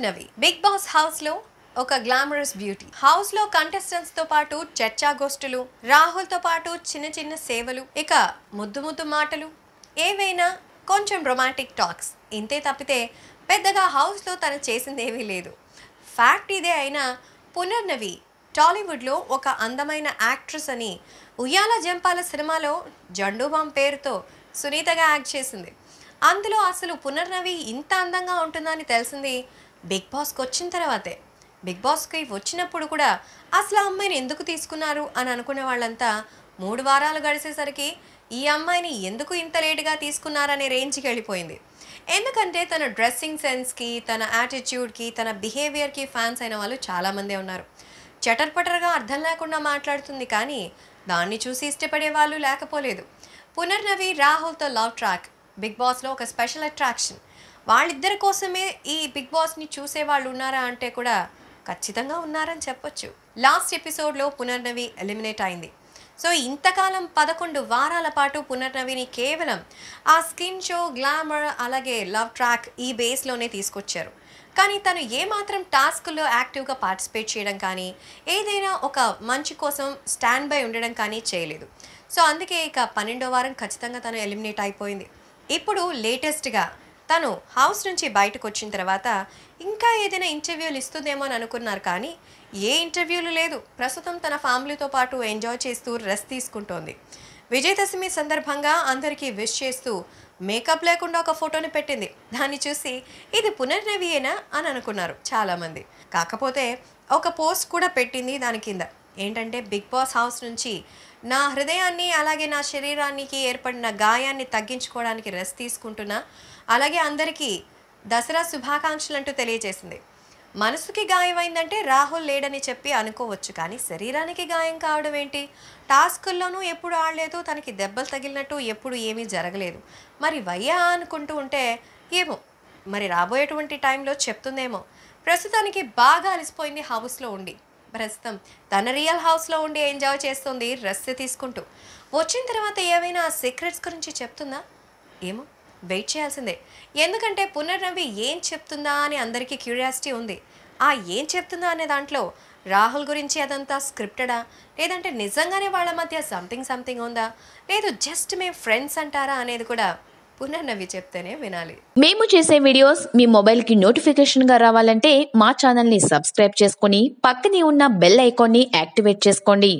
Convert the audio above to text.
Punarnavi big boss house లో ఒక glamorous beauty. House లో కంటెస్టెంట్స్ తో పాటు చర్చాగోష్ఠులు, రాహుల్ తో పాటు చిన్న చిన్న సేవలు, ఇక ముద్దు ముద్దు మాటలు, ఏవైనా కొంచెం రొమాంటిక్ టాక్స్, ఇంతే తప్పితే పెద్దగా హౌస్ లో తను చేసింది ఏమీ లేదు. ఫ్యాక్ట్ ఇదే అయినా పునర్నవి టాలీవుడ్లో ఒక అందమైన యాక్ట్రెస్ అని ఉయ్యాల జంపాల సినిమాలో జండూబామ్ పేరుతో సునీతగా యాక్ట్ చేసింది. అందులో అసలు పునర్నవి ఇంత అందంగా ఉంటుందని తెలిసింది బిగ్ బాస్కి వచ్చిన తర్వాతే. బిగ్ బాస్కి వచ్చినప్పుడు కూడా అసలు ఆ అమ్మాయిని ఎందుకు తీసుకున్నారు అని అనుకునే వాళ్ళంతా 3 వారాలు గడిచేసరికి ఈ అమ్మాయిని ఎందుకు ఇంత లేటుగా తీసుకున్నారనే రేంజ్కి వెళ్ళిపోయింది. ఎందుకంటే తన డ్రెస్సింగ్ సెన్స్కి, తన యాటిట్యూడ్కి, తన బిహేవియర్కి ఫ్యాన్స్ అయిన వాళ్ళు చాలామందే ఉన్నారు. చటర్పటర్గా అర్థం లేకుండా మాట్లాడుతుంది, కానీ దాన్ని చూసి ఇష్టపడే వాళ్ళు లేకపోలేదు. పునర్నవి రాహుల్తో లవ్ ట్రాక్ బిగ్ బాస్లో ఒక స్పెషల్ అట్రాక్షన్. వాళ్ళిద్దరి కోసమే ఈ బిగ్ బాస్ని చూసే వాళ్ళు ఉన్నారా అంటే కూడా ఖచ్చితంగా ఉన్నారని చెప్పొచ్చు. లాస్ట్ ఎపిసోడ్లో పునర్నవి ఎలిమినేట్ అయింది. సో ఇంతకాలం 11 వారాల పాటు పునర్నవిని కేవలం ఆ స్కిన్ షో, గ్లామర్, అలాగే లవ్ ట్రాక్ ఈ బేస్లోనే తీసుకొచ్చారు. కానీ తను ఏమాత్రం టాస్క్లో యాక్టివ్గా పార్టిసిపేట్ చేయడం కానీ, ఏదైనా ఒక మంచి కోసం స్టాండ్ బై ఉండడం కానీ చేయలేదు. సో అందుకే ఇక 12వ వారం ఖచ్చితంగా తను ఎలిమినేట్ అయిపోయింది. ఇప్పుడు లేటెస్ట్గా తను హౌస్ నుంచి బయటకు వచ్చిన తర్వాత ఇంకా ఏదైనా ఇంటర్వ్యూలు ఇస్తుందేమో అని అనుకున్నారు, కానీ ఏ ఇంటర్వ్యూలు లేదు. ప్రస్తుతం తన ఫ్యామిలీతో పాటు ఎంజాయ్ చేస్తూ రెస్ట్ తీసుకుంటోంది. విజయదశమి సందర్భంగా అందరికీ విష్ చేస్తూ మేకప్ లేకుండా ఒక ఫోటోని పెట్టింది. దాన్ని చూసి ఇది పునర్నవియేనా అని అనుకున్నారు చాలామంది. కాకపోతే ఒక పోస్ట్ కూడా పెట్టింది దాని కింద. ఏంటంటే, బిగ్ బాస్ హౌస్ నుంచి నా హృదయాన్ని, అలాగే నా శరీరానికి ఏర్పడిన గాయాన్ని తగ్గించుకోవడానికి రెస్ట్ తీసుకుంటున్నా, అలాగే అందరికీ దసరా శుభాకాంక్షలు అంటూ తెలియజేసింది. మనసుకి గాయమైందంటే రాహుల్ లేడని చెప్పి అనుకోవచ్చు, కానీ శరీరానికి గాయం కావడం ఏంటి? టాస్కుల్లోనూ ఎప్పుడు ఆడలేదు, తనకి దెబ్బలు తగిలినట్టు ఎప్పుడు ఏమీ జరగలేదు. మరి వయ్యా అనుకుంటూ ఉంటే ఏమో, మరి రాబోయేటువంటి టైంలో చెప్తుందేమో. ప్రస్తుతానికి బాగా అలసిపోయింది హౌస్లో ఉండి. ప్రస్తుతం తన రియల్ హౌస్లో ఉండి ఎంజాయ్ చేస్తుంది రెస్ట్ తీసుకుంటూ. వచ్చిన తర్వాత ఏమైనా సీక్రెట్స్ గురించి చెప్తుందా ఏమో, వెయిట్ చేయాల్సిందే. ఎందుకంటే పునర్నవి ఏం చెప్తుందా అని అందరికీ క్యూరియాసిటీ ఉంది. ఆ ఏం చెప్తుందా అనే దాంట్లో రాహుల్ గురించి అదంతా స్క్రిప్టెడా, లేదంటే నిజంగానే వాళ్ళ మధ్య సంథింగ్ ఉందా, లేదు జస్ట్ మేము ఫ్రెండ్స్ అంటారా అనేది కూడా పునర్నవి చెప్తేనే వినాలి. మేము చేసే వీడియోస్ మీ మొబైల్కి నోటిఫికేషన్గా రావాలంటే మా ఛానల్ని సబ్స్క్రైబ్ చేసుకొని పక్కనే ఉన్న బెల్ ఐకాన్ని యాక్టివేట్ చేసుకోండి.